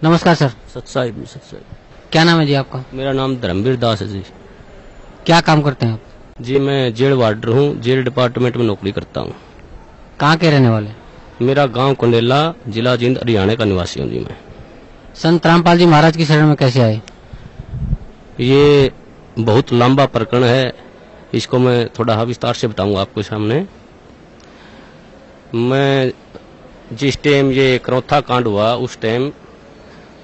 नमस्कार सर। सत्साई सत्साई। क्या नाम है जी आपका? मेरा नाम धर्मवीर दास है जी। क्या काम करते हैं आप? जी मैं जेल वार्डर हूँ, जेल डिपार्टमेंट में नौकरी करता हूँ। कहाँ के रहने वाले? मेरा गांव कंडेला, जिला जींद, हरियाणा का निवासी हूँ जी मैं। संत रामपाल जी महाराज की शरण में कैसे आए? ये बहुत लंबा प्रकरण है, इसको मैं थोड़ा विस्तार से बताऊंगा आपको सामने। मैं जिस टाइम ये करौथा कांड हुआ उस टाइम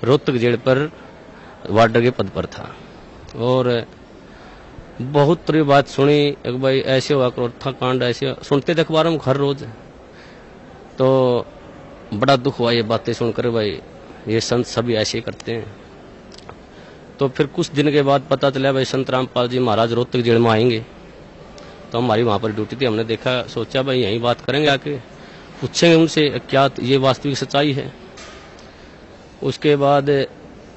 रोहतक जेल पर वार्डर के पद पर था और बहुत तरह बात सुनी एक भाई ऐसे हुआ करौथा कांड, ऐसे सुनते थे अखबारों में हर रोज। तो बड़ा दुख हुआ ये बातें सुनकर, भाई ये संत सभी ऐसे ही करते हैं। तो फिर कुछ दिन के बाद पता चला भाई संत रामपाल जी महाराज रोहतक जेल में आएंगे। तो हमारी वहां पर ड्यूटी थी, हमने देखा, सोचा भाई यही बात करेंगे, आके पूछेंगे उनसे क्या ये वास्तविक सच्चाई है। उसके बाद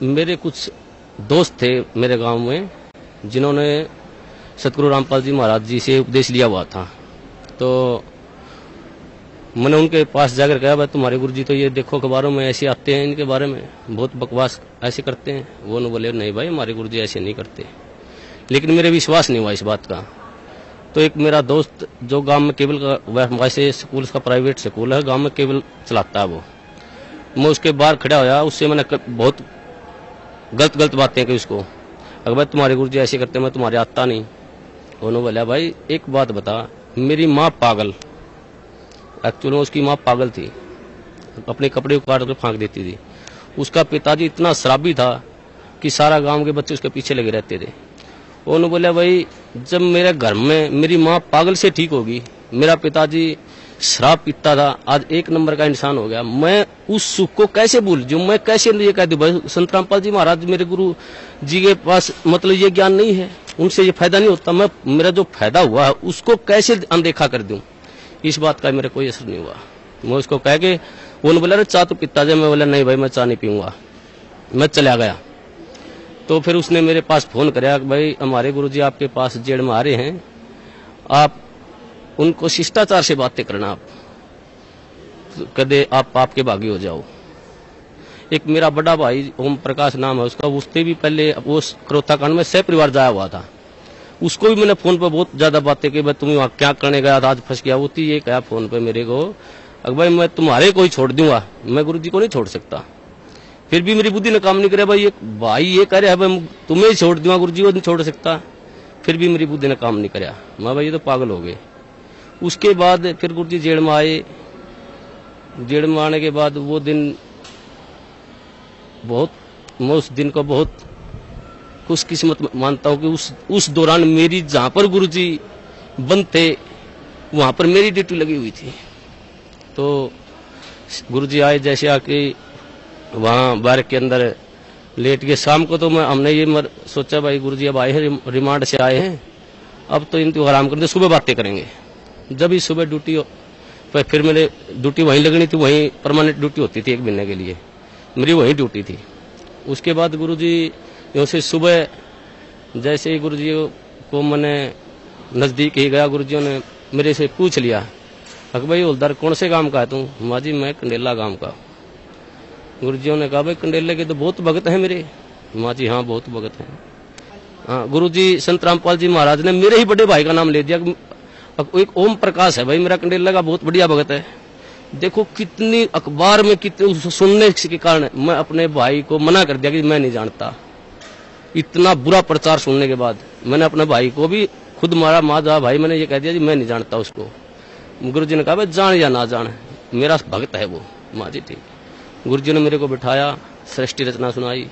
मेरे कुछ दोस्त थे मेरे गांव में जिन्होंने सतगुरु रामपाल जी महाराज जी से उपदेश लिया हुआ था। तो मैंने उनके पास जाकर कहा भाई तुम्हारे गुरु जी तो ये देखो अखबारों में ऐसे आते हैं, इनके बारे में बहुत बकवास ऐसे करते हैं। वो न बोले नहीं भाई हमारे गुरु जी ऐसे नहीं करते। लेकिन मेरे विश्वास नहीं हुआ इस बात का। तो एक मेरा दोस्त जो गांव में केबल का वैसे स्कूल का प्राइवेट स्कूल है, गांव में केबल चलाता है वो, मैं उसके बाहर खड़ा होया, उससे मैंने बहुत गलत बातें की उसको। अगर भाई तुम्हारे गुरु जी ऐसे करते मैं तुम्हारे आता नहीं। उन्होंने बोला भाई एक बात बता, मेरी माँ पागल, एक्चुअली उसकी माँ पागल थी, अपने कपड़े उतार कर फेंक देती थी। उसका पिताजी इतना शराबी था कि सारा गांव के बच्चे उसके पीछे लगे रहते थे। उन्होंने बोला भाई जब मेरे घर में मेरी माँ पागल से ठीक होगी, मेरा पिताजी शराब पीता था, आज एक नंबर का इंसान हो गया, मैं उस सुख को कैसे भूल जाऊं? मैं कैसे ये कह दूं भाई संत रामपाल जी महाराज मेरे गुरु जी के पास मतलब ये ज्ञान नहीं है, उनसे ये फायदा नहीं होता, मैं मेरा जो फायदा हुआ है उसको कैसे अनदेखा कर दूं? इस बात का मेरे कोई असर नहीं हुआ। मैं उसको कह के उन्होंने बोला चाह तो पीता जाए, मैं बोला नहीं भाई मैं चाह नहीं पीऊंगा, मैं चला गया। तो फिर उसने मेरे पास फोन कराया कि भाई हमारे गुरुजी आपके पास जेल में आ रहे हैं, आप उनको शिष्टाचार से बातें करना, आप कदे आप आपके भागी हो जाओ। एक मेरा बड़ा भाई ओम प्रकाश नाम है उसका, उससे भी पहले वो करौथा कांड में सह परिवार जाया हुआ था, उसको भी मैंने फोन पर बहुत ज्यादा बातें की, भाई तुम वहां क्या करने गया था, आज फंस गया। होती ये कहा फोन पे मेरे को, अगर भाई मैं तुम्हारे को ही छोड़ दूंगा, मैं गुरुजी को नहीं छोड़ सकता। फिर भी मेरी बुद्धि ने काम नहीं करे, भाई ये कह रहे हैं भाई तुम्हें ही छोड़ दूंगा, गुरुजी को नहीं छोड़ सकता। फिर भी मेरी बुद्धि ने काम नहीं कराया, मैं भाई ये तो पागल हो गए। उसके बाद फिर गुरुजी जेल में आए। जेल में आने के बाद वो दिन बहुत, मैं उस दिन को बहुत खुशकिस्मत मानता हूँ कि उस दौरान मेरी जहां पर गुरुजी बंद थे वहां पर मेरी ड्यूटी लगी हुई थी। तो गुरुजी आए, जैसे आके वहां बार के अंदर लेट गए। शाम को तो हमने ये सोचा भाई गुरुजी अब आए हैं, रिमांड से आए हैं, अब तो इनको आराम करते, सुबह बातें करेंगे। जब ही सुबह ड्यूटी फिर मेरे ड्यूटी वहीं लगनी थी, वहीं परमानेंट ड्यूटी होती थी एक महीने के लिए, मेरी वहीं ड्यूटी थी। उसके बाद गुरुजी यूं से सुबह जैसे ही गुरुजी को मैंने नजदीक ही गया, गुरुजियों ने मेरे से पूछ लिया अक भाई हवलदार कौन से गांव का है तू? माँ जी मैं कंडेला गांव का। गुरुजियों ने कहा भाई कंडेले के तो बहुत भगत हैं मेरे। माँ जी हाँ बहुत भगत हैं। हाँ गुरुजी संत रामपाल जी महाराज ने मेरे ही बड़े भाई का नाम ले दिया, एक ओम प्रकाश है भाई मेरा कंडेला का बहुत बढ़िया भगत है। देखो कितनी अखबार में कितने सुनने के कारण मैं अपने भाई को मना कर दिया कि मैं नहीं जानता। इतना बुरा प्रचार सुनने के बाद मैंने अपने भाई को भी खुद मारा, माँ भाई मैंने ये कह दिया जी मैं नहीं जानता उसको। गुरुजी ने कहा भाई जान या ना जान मेरा भक्त है वो। माँ जी ठीक। गुरुजी ने मेरे को बिठाया, सृष्टि रचना सुनाई।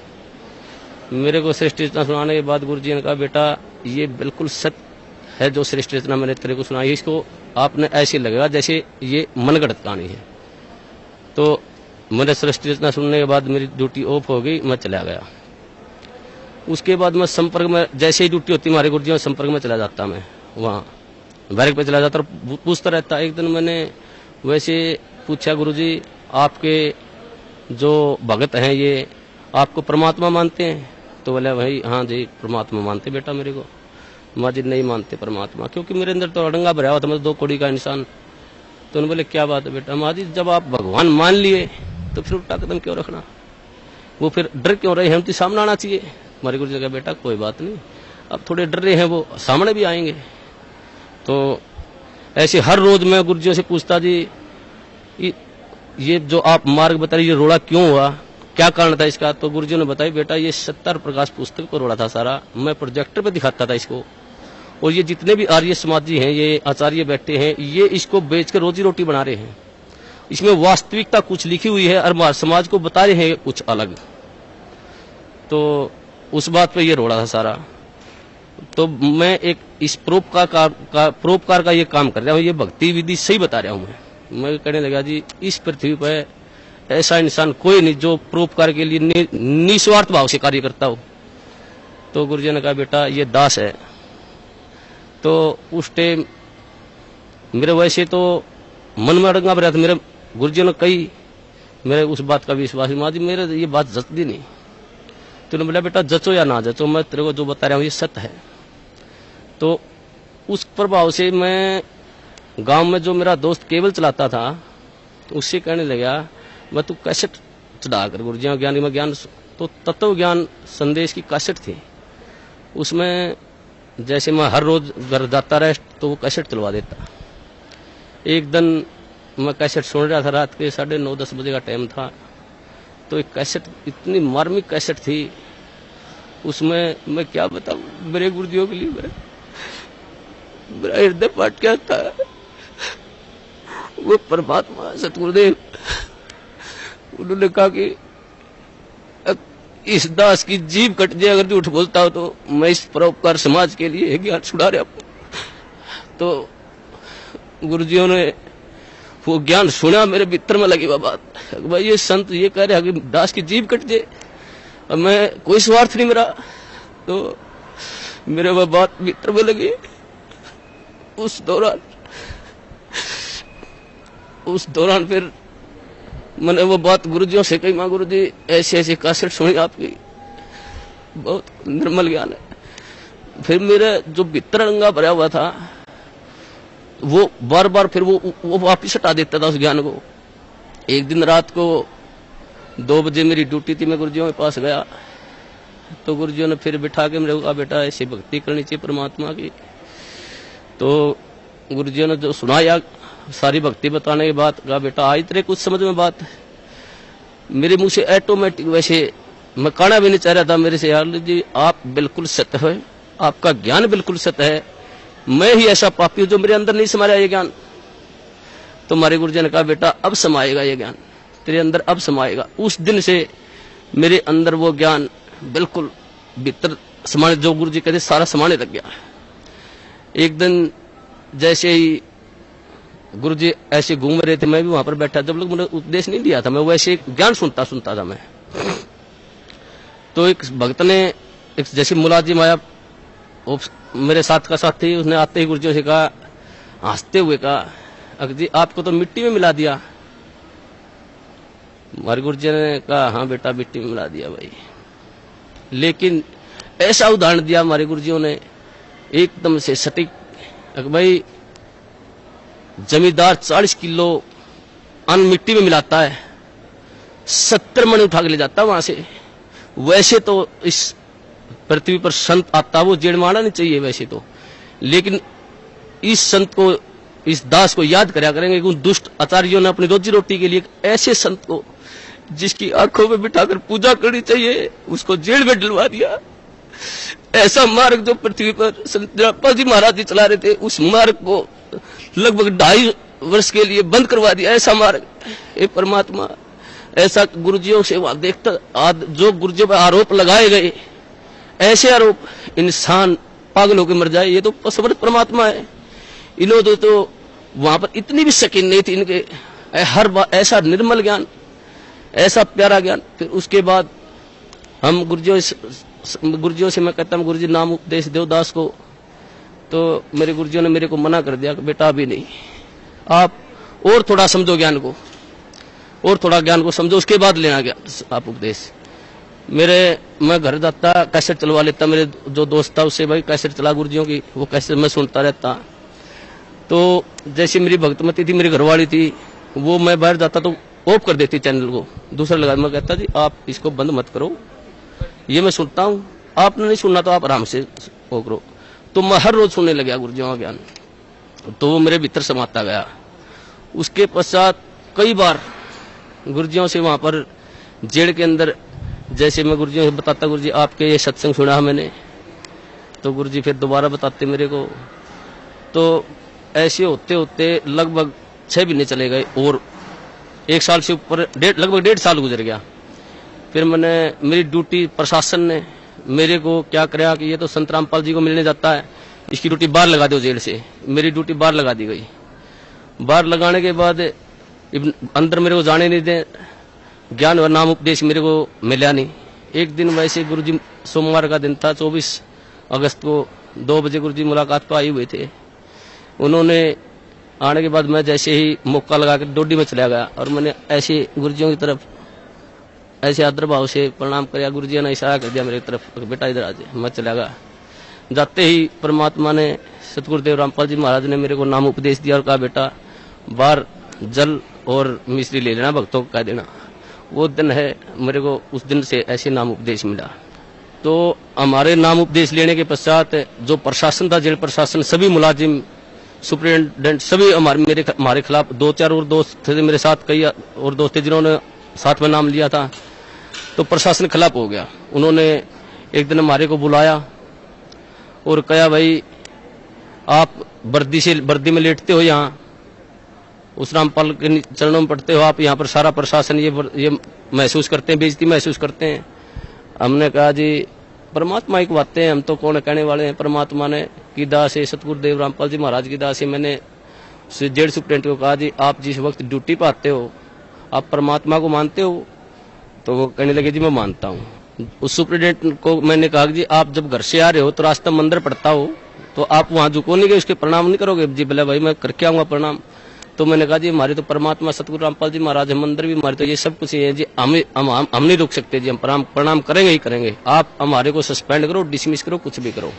मेरे को सृष्टि रचना सुनाने के बाद गुरुजी ने कहा बेटा ये बिल्कुल सत्य है जो सृष्टि रचना मैंने तेरे को सुनाई, इसको आपने ऐसे लगेगा जैसे ये मनगढ़ंत कहानी है। तो मैंने सृष्टि रचना सुनने के बाद मेरी ड्यूटी ऑफ हो गई, मैं चला गया। उसके बाद मैं संपर्क में, जैसे ही ड्यूटी होती हमारे गुरुजी संपर्क में चला जाता, मैं वहाँ बैरक पे चला जाता और पूछता रहता। एक दिन मैंने वैसे पूछा गुरुजी आपके जो भगत हैं ये आपको परमात्मा मानते हैं? तो बोला भाई हाँ जी परमात्मा मानते बेटा मेरे को। माँ जी नहीं मानते परमात्मा, क्योंकि मेरे अंदर तो अड़ंगा भरा हुआ था, मैं 2 कौड़ी का इंसान। तो उन्होंने बोले क्या बात है बेटा? माँ जी जब आप भगवान मान लिए तो फिर उल्टा कदम क्यों रखना? वो फिर डर क्यों रहे हैं, हम तो सामने आना चाहिए। हमारे गुरु जी ने कहा बेटा कोई बात नहीं, अब थोड़े डर रहे हैं वो सामने भी आएंगे। तो ऐसे हर रोज मैं गुरुजियों से पूछता जी ये जो आप मार्ग बता रहे ये रोड़ा क्यों हुआ, क्या कारण था इसका। तो गुरुजियों ने बताया बेटा ये सत्तर प्रकाश पुस्तक पर रोड़ा था सारा, मैं प्रोजेक्टर पे दिखाता था इसको, और ये जितने भी आर्य समाजी हैं, ये आचार्य बैठे हैं, ये इसको बेच कर रोजी रोटी बना रहे हैं। इसमें वास्तविकता कुछ लिखी हुई है और समाज को बता रहे हैं कुछ अलग। तो उस बात पे ये रोड़ा था सारा। तो मैं एक इस परोपकार का ये काम कर रहा हूँ, ये भक्ति विधि सही बता रहा हूँ। मैं कहने लगा जी इस पृथ्वी पर ऐसा इंसान कोई नहीं जो परोपकार के लिए निस्वार्थ भाव से कार्य करता हो। तो गुरुजी ने कहा बेटा ये दास है। तो उस टाइम मेरे वैसे तो मन में अड़ंगा भरा था, मेरे गुरुजी ने कही, मेरे उस बात का विश्वास माँ जी मेरे ये बात जचती नहीं। तो उन्होंने बोला बेटा जचो या ना जचो, मैं तेरे को जो बता रहा हूँ ये सत्य है। तो उस प्रभाव से मैं गांव में जो मेरा दोस्त केबल चलाता था उससे कहने लगा मैं तू कैसेट चढ़ा कर गुरुजी ज्ञान में ज्ञान, तो तत्व ज्ञान संदेश की कैसेट थी, उसमें जैसे मैं हर रोज घर जाता रहे तो वो कैसेट चलवा देता। एक दिन मैं कैसेट सुन रहा था, रात के 9:30-10 बजे का टाइम था। तो एक कैसेट इतनी मार्मिक कैसेट थी, उसमें मैं क्या बताऊं मेरे गुरुजियों के लिए मेरा हृदय फाट गया था। वो परमात्मा सतगुरुदेव उन्होंने कहा कि इस दास की जीभ कट जाए अगर झूठ बोलता हो तो मैं इस परोपकार समाज के लिए ज्ञान छुड़ा रहा हूं। तो गुरुजियों ने वो ज्ञान सुना, मेरे भीतर में लगी वह बात भाई ये संत ये कह रहे हैं कि दास की जीभ कट जाए, और मैं कोई स्वार्थ नहीं मेरा। तो मेरे वह बात भीतर में लगी। उस दौरान फिर मैंने वो बात गुरुजियों से कही, माँ गुरुजी ऐसे ऐसे कैसेट सुनी आपकी, बहुत निर्मल ज्ञान है। फिर मेरा जो भीतर अड़ंगा भरा हुआ था वो बार बार फिर वो वापिस हटा देता था उस ज्ञान को। एक दिन रात को 2 बजे मेरी ड्यूटी थी, मैं गुरुजियों के पास गया तो गुरुजियों ने फिर बिठा के मेरे को कहा बेटा ऐसी भक्ति करनी चाहिए परमात्मा की। तो गुरुजियों ने जो सुनाया सारी भक्ति बताने के बाद कहा बेटा आई तेरे कुछ समझ में बात। मेरे मुंह से ऑटोमेटिक, वैसे मैं कहना भी नहीं चाह रहा था मेरे से, यार जी आप बिल्कुल सत्य है, आपका ज्ञान बिल्कुल सत्य है, मैं ही ऐसा पापी हूं जो मेरे अंदर नहीं समाया ये ज्ञान। तो हमारे गुरुजी ने कहा बेटा अब समाएगा ये ज्ञान तेरे अंदर, अब समाएगा। उस दिन से मेरे अंदर वो ज्ञान बिल्कुल भीतर समाने, जो गुरुजी कहते सारा समाने लग गया। एक दिन जैसे ही गुरुजी ऐसे घूम रहे थे, मैं भी वहां पर बैठा, जब लोग मुझे उपदेश नहीं दिया था, मैं वैसे ज्ञान सुनता था मैं। तो एक भक्त ने एक जैसे मुलाजिम आया, मेरे साथ का साथी, उसने आते ही गुरुजी से कहा, हंसते हुए कहा अगर जी आपको तो मिट्टी में मिला दिया। हमारे गुरुजी ने कहा हाँ बेटा मिट्टी में मिला दिया भाई। लेकिन ऐसा उदाहरण दिया हमारे गुरुजियों ने एकदम से सटीक, भाई जमींदार 40 किलो अन्न मिट्टी में मिलाता है, 70 मण उठा के ले जाता वहां से। वैसे तो इस पृथ्वी पर संत आता वो जेड़ मारना नहीं चाहिए वैसे तो, लेकिन इस संत को, इस दास को याद करया करेंगे कि उन दुष्ट आचार्यों ने अपनी रोजी रोटी के लिए ऐसे संत को जिसकी आंखों में बिठाकर पूजा करनी चाहिए उसको जेल में डलवा दिया। ऐसा मार्ग जो पृथ्वी पर संत जरापा जी महाराज जी चला रहे थे, उस मार्ग को लगभग 2.5 वर्ष के लिए बंद करवा दिया। ऐसा मार्ग, ये परमात्मा ऐसा गुरुजियों से वहां देखता, जो गुरुजियों पर आरोप लगाए गए, ऐसे आरोप इंसान पागल होकर मर जाए, ये तो समर्थ परमात्मा है। इन्होंने तो वहां पर इतनी भी शकीन नहीं थी इनके, हर बार ऐसा निर्मल ज्ञान, ऐसा प्यारा ज्ञान। फिर उसके बाद हम गुरुजियों से मैं कहता हूँ गुरुजी नाम उपदेश दो दास को। तो मेरे गुरुजियों ने मेरे को मना कर दिया कि बेटा अभी नहीं, आप और थोड़ा समझो ज्ञान को, और थोड़ा ज्ञान को समझो, उसके बाद लेना ज्ञान आप उपदेश। मैं घर जाता कैसेट चलवा लेता, मेरे जो दोस्त था उससे भाई कैसेट चला गुरुजियों की, वो कैसेट मैं सुनता रहता। तो जैसे मेरी भक्तमती थी, मेरी घरवाली थी, वो मैं बाहर जाता तो ऑफ कर देती चैनल को, दूसरा लगा। मैं कहता जी आप इसको बंद मत करो, ये मैं सुनता हूँ, आपने नहीं सुनना तो आप आराम से वो करो। तो मैं हर रोज सुनने लगा गुरुजियों का ज्ञान, तो वो मेरे भीतर समाता गया। उसके पश्चात कई बार गुरुजियों से वहां पर जेल के अंदर, जैसे मैं गुरुजियों से बताता गुरुजी आपके ये सत्संग सुना मैंने, तो गुरुजी फिर दोबारा बताते मेरे को। तो ऐसे होते होते लगभग 6 महीने चले गए और 1 साल से ऊपर लगभग 1.5 साल गुजर गया। फिर मैंने मेरी ड्यूटी प्रशासन ने मेरे को क्या कराया कि ये तो संत रामपाल जी को मिलने जाता है, इसकी ड्यूटी बाहर लगा दो जेल से। मेरी ड्यूटी बाहर लगा दी गई। बाहर लगाने के बाद अंदर मेरे को जाने नहीं दे, ज्ञान और नाम उपदेश मेरे को मिला नहीं। एक दिन वैसे गुरुजी सोमवार का दिन था, 24 अगस्त को 2 बजे गुरुजी मुलाकात को आए हुए थे। उन्होंने आने के बाद मैं जैसे ही मौका लगा कर डोडी में चला गया और मैंने ऐसे गुरुजियों की तरफ ऐसे आदर भाव से प्रणाम किया। गुरुजी ने इशारा कर दिया मेरी तरफ, बेटा इधर आ जाए। मैं चला गया। जाते ही परमात्मा ने, सतगुरुदेव रामपाल जी महाराज ने मेरे को नाम उपदेश दिया और कहा बेटा बाहर जल और मिश्री ले लेना, भक्तों को कह देना। वो दिन है, मेरे को उस दिन से ऐसे नाम उपदेश मिला। तो हमारे नाम उपदेश लेने के पश्चात जो प्रशासन था, जेल प्रशासन, सभी मुलाजिम, सुप्रिंटेंडेंट, सभी हमारे खिलाफ, 2-4 और दोस्त थे मेरे साथ, कई और दोस्त थे जिन्होंने साथ में नाम लिया था। तो प्रशासन खिलाफ हो गया। उन्होंने एक दिन हमारे को बुलाया और कहा भाई आप वर्दी में लेटते हो, यहाँ उस रामपाल के चरणों में पड़ते हो, आप यहाँ पर सारा प्रशासन ये महसूस करते हैं, बेइज्जती महसूस करते हैं। हमने कहा जी परमात्मा की बातें हैं, हम तो कौन कहने वाले हैं। परमात्मा ने की दास है, सतगुरुदेव रामपाल जी महाराज की दास है। मैंने जेल सुप्रिंटेंडेंट को कहा जी आप जिस वक्त ड्यूटी पर आते हो आप परमात्मा को मानते हो? तो वो कहने लगे जी मैं मानता हूँ। उस सुप्रिंटेंडेंट को मैंने कहा जी आप जब घर से आ रहे हो तो रास्ता मंदिर पड़ता हो तो आप वहां झुको नहीं गए, उसके प्रणाम नहीं करोगे? जी बोला भाई मैं करके आऊंगा प्रणाम। तो मैंने कहा जी हमारे तो परमात्मा सतगुरु रामपाल जी महाराज, मंदिर भी हमारे, तो ये सब कुछ है जी, हम नहीं रुक सकते जी, हम प्रणाम करेंगे ही करेंगे। आप हमारे को सस्पेंड करो, डिसमिस करो, कुछ भी करो।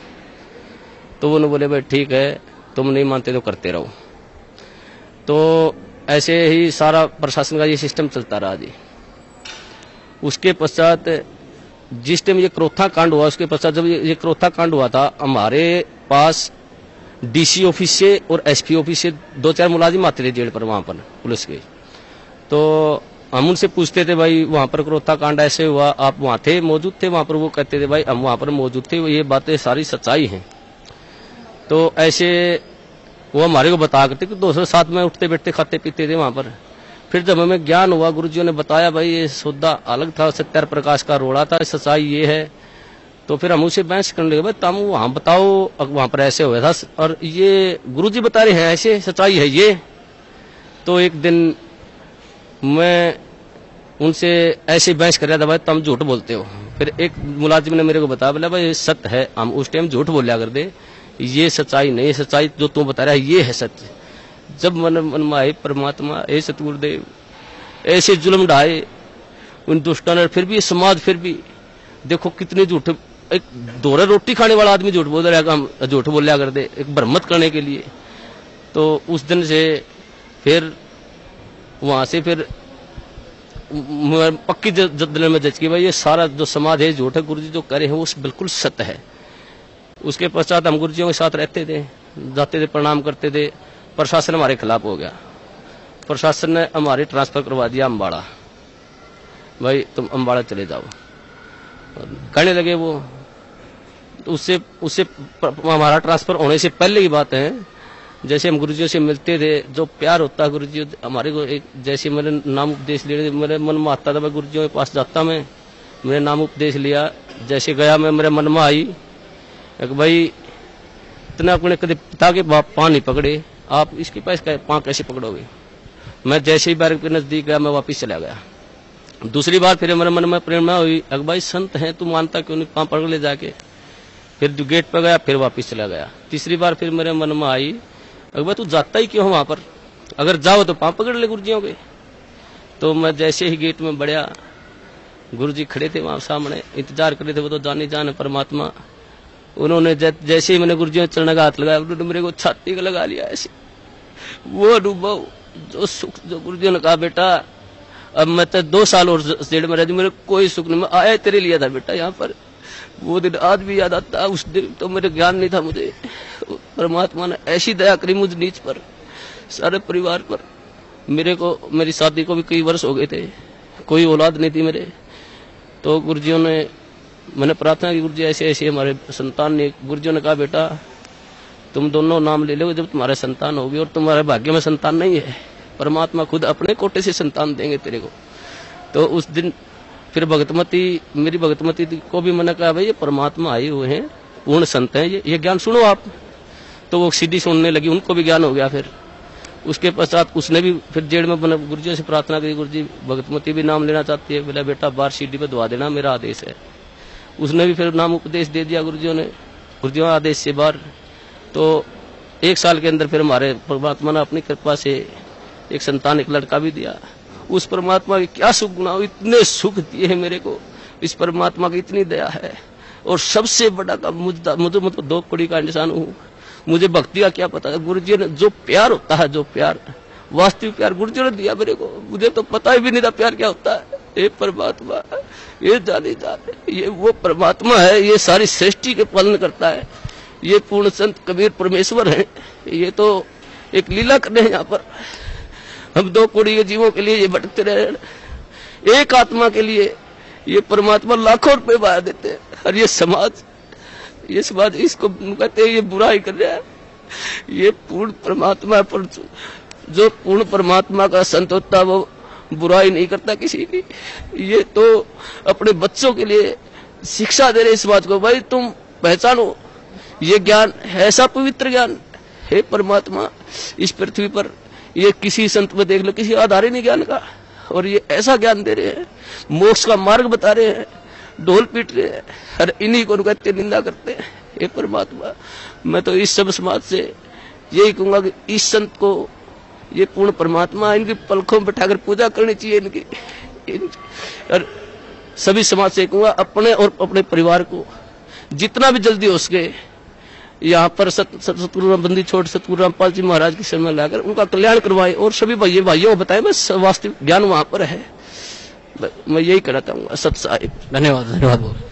तो वो बोले भाई ठीक है, तुम नहीं मानते तो करते रहो। तो ऐसे ही सारा प्रशासन का ये सिस्टम चलता रहा जी। उसके पश्चात जिस टाइम ये क्रोथा कांड हुआ, उसके पश्चात जब ये क्रोथा कांड हुआ था, हमारे पास डीसी ऑफिस से और एसपी ऑफिस से 2-4 मुलाजिम आते थे जेल पर, वहां पर पुलिस के। तो हम उनसे पूछते थे भाई वहां पर क्रोथा कांड ऐसे हुआ, आप वहां थे, मौजूद थे वहां पर? वो कहते थे भाई हम वहां पर मौजूद थे, ये बातें सारी सच्चाई हैं। तो ऐसे वो हमारे को बता करते कि दोस्तों साथ में उठते बैठते खाते पीते थे वहां पर। फिर जब हमें ज्ञान हुआ, गुरुजियों ने बताया भाई ये सौदा अलग था, सत्यार प्रकाश का रोड़ा था, सच्चाई ये है। तो फिर हम उसे बहस करने लगे, भाई तुम वहां बताओ वहां पर ऐसे हुआ था और ये गुरुजी बता रहे हैं ऐसे, सच्चाई है ये। तो एक दिन मैं उनसे ऐसे बहस कर रहा था, भाई तुम झूठ बोलते हो। फिर एक मुलाजिम ने मेरे को बताया, बोला भाई सत्य है, हम उस टाइम झूठ बोलिया कर दे, ये सच्चाई नहीं, सच्चाई जो तुम बता रहा है ये है सत्य। जब मन में आए परमात्मा, ए सतगुरुदेव, ऐसे जुल्म ढाए उन दुष्टों ने, फिर भी समाज, फिर भी देखो कितने झूठ, एक दोहरा रोटी खाने वाला आदमी झूठ बोल रहा है, हम झूठ बोलिया कर दे एक भ्रमत करने के लिए। तो उस दिन से फिर वहां से फिर पक्की दिल में जच की भाई ये सारा जो समाज है झूठ है, गुरुजी जो कह रहे हैं वो बिल्कुल सत्य है। उसके पश्चात हम गुरुजियों के साथ रहते थे, जाते थे, प्रणाम करते थे। प्रशासन हमारे खिलाफ हो गया, प्रशासन ने हमारी ट्रांसफर करवा दिया अम्बाड़ा, भाई तुम अम्बाड़ा चले जाओ कहने लगे वो। तो उससे हमारा ट्रांसफर होने से पहले की बात है, जैसे हम गुरुजियों से मिलते थे, जो प्यार होता है गुरुजी हमारे को, एक जैसे मेरे नाम उपदेश ले, मेरे मन में आता था मैं गुरुजियों के पास जाता, मैंने नाम उपदेश लिया, जैसे गया मैं, मेरे मन में आई भाई इतना अपने कभी पिता के पाँव नहीं पकड़े, आप इसके पास पाँव कैसे पकड़ोगे? मैं जैसे ही बार के नजदीक गया मैं वापिस चला गया। दूसरी बार फिर मेरे मन में प्रेरणा हुई, अगर भाई संत है तू मानता क्यों नहीं, पाँव पकड़ ले जाके। फिर गेट पर गया, फिर वापिस चला गया। तीसरी बार फिर मेरे मन में आई, अगर भाई तू जाता ही क्यों वहां पर, अगर जाओ तो पाँव पकड़ ले गुरुजियों के। तो मैं जैसे ही गेट में बढ़िया, गुरुजी खड़े थे वहां सामने, इंतजार कर रहे थे, वो तो जाने जाने परमात्मा। उन्होंने जैसे ही मैंने गुरुजियों के चरण का हाथ लगाया, उन्होंने मेरे को छाती का लगा लिया ऐसे। वो अनुभव, जो सुख, जो गुरुजियों ने कहा बेटा अब मैं तो 2 साल और जेल में रह मेरे कोई सुख नहीं। मैं आया तेरे लिए था बेटा यहाँ पर, वो दिन आज भी याद आता। उस दिन तो मेरे ज्ञान नहीं था मुझे, परमात्मा ने ऐसी दया करी मुझ नीच पर, सारे परिवार पर। मेरे को, मेरी शादी को भी कई वर्ष हो गए थे, कोई औलाद नहीं थी मेरे। तो गुरुजियों ने, मैंने प्रार्थना की, गुरुजी ऐसे ऐसे हमारे संतान ने, गुरुजियों ने कहा बेटा तुम दोनों नाम ले लो जब तुम्हारे संतान होगी, और तुम्हारे भाग्य में संतान नहीं है, परमात्मा खुद अपने कोटे से संतान देंगे तेरे को। तो उस दिन फिर भगतमती, मेरी भगतमती को भी मैंने कहा भाई ये परमात्मा आए हुए हैं, पूर्ण संत हैं, ये ज्ञान सुनो आप। तो वो सीधी सुनने लगी, उनको भी ज्ञान हो गया। फिर उसके पश्चात उसने भी फिर जेल में बना, गुरुजी से प्रार्थना की, गुरुजी भगतमती भी नाम लेना चाहती है, बोला बेटा बाहर सीढ़ी पे दुआ देना, मेरा आदेश है। उसने भी फिर नाम उपदेश दे दिया गुरुजियों ने, गुरुजियों आदेश से बाहर। तो 1 साल के अंदर फिर हमारे परमात्मा ने अपनी कृपा से एक संतान, एक लड़का भी दिया। उस परमात्मा की क्या सुख गुना, इतने सुख दिए हैं मेरे को, इस परमात्मा की इतनी दया है। और सबसे बड़ा काम मुझे मतलब 2 कौड़ी का इंसान हूँ, मुझे भक्ति का क्या पता है। गुरुजी ने जो प्यार होता है, जो प्यार, वास्तविक प्यार गुरुजी ने दिया मेरे को, मुझे तो पता ही भी नहीं था प्यार क्या होता है। ये परमात्मा, ये जाने, ये वो परमात्मा है, ये सारी सृष्टि के पालन करता है। ये पूर्ण संत कबीर परमेश्वर है, ये तो एक लीला करने हैं यहाँ पर। हम 2 कौड़ी के जीवों के लिए ये भटकते रहे, एक आत्मा के लिए ये परमात्मा लाखों रुपए बहा देते हैं। और ये समाज इसको कहते हैं ये बुराई कर रहा है। ये पूर्ण परमात्मा पर, जो पूर्ण परमात्मा का संत होता है वो बुराई नहीं करता किसी की। ये तो अपने बच्चों के लिए शिक्षा दे रहे इस बात को, भाई तुम पहचानो ये ज्ञान ऐसा पवित्र ज्ञान है परमात्मा इस पृथ्वी पर, ये किसी संत में देख लो, किसी आधार ही नहीं ज्ञान का। और ये ऐसा ज्ञान दे रहे हैं, मोक्ष का मार्ग बता रहे हैं, ढोल पीट रहे हैं, और इन्हीं को कहते निंदा करते हैं। ये परमात्मा, मैं तो इस सब समाज से यही कहूंगा कि इस संत को, ये पूर्ण परमात्मा, इनकी पलकों में बैठाकर पूजा करनी चाहिए इनकी। और सभी समाज से कहूंगा अपने और अपने परिवार को जितना भी जल्दी हो सके यहाँ पर सतगुरु बंदी छोड़ सतगुरु रामपाल जी महाराज की शरण में लाकर उनका कल्याण करवाए, और सभी भाइयों को बताए बस वास्तविक ज्ञान वहां पर है। मैं यही कहना चाहूंगा। सत साहिब। धन्यवाद।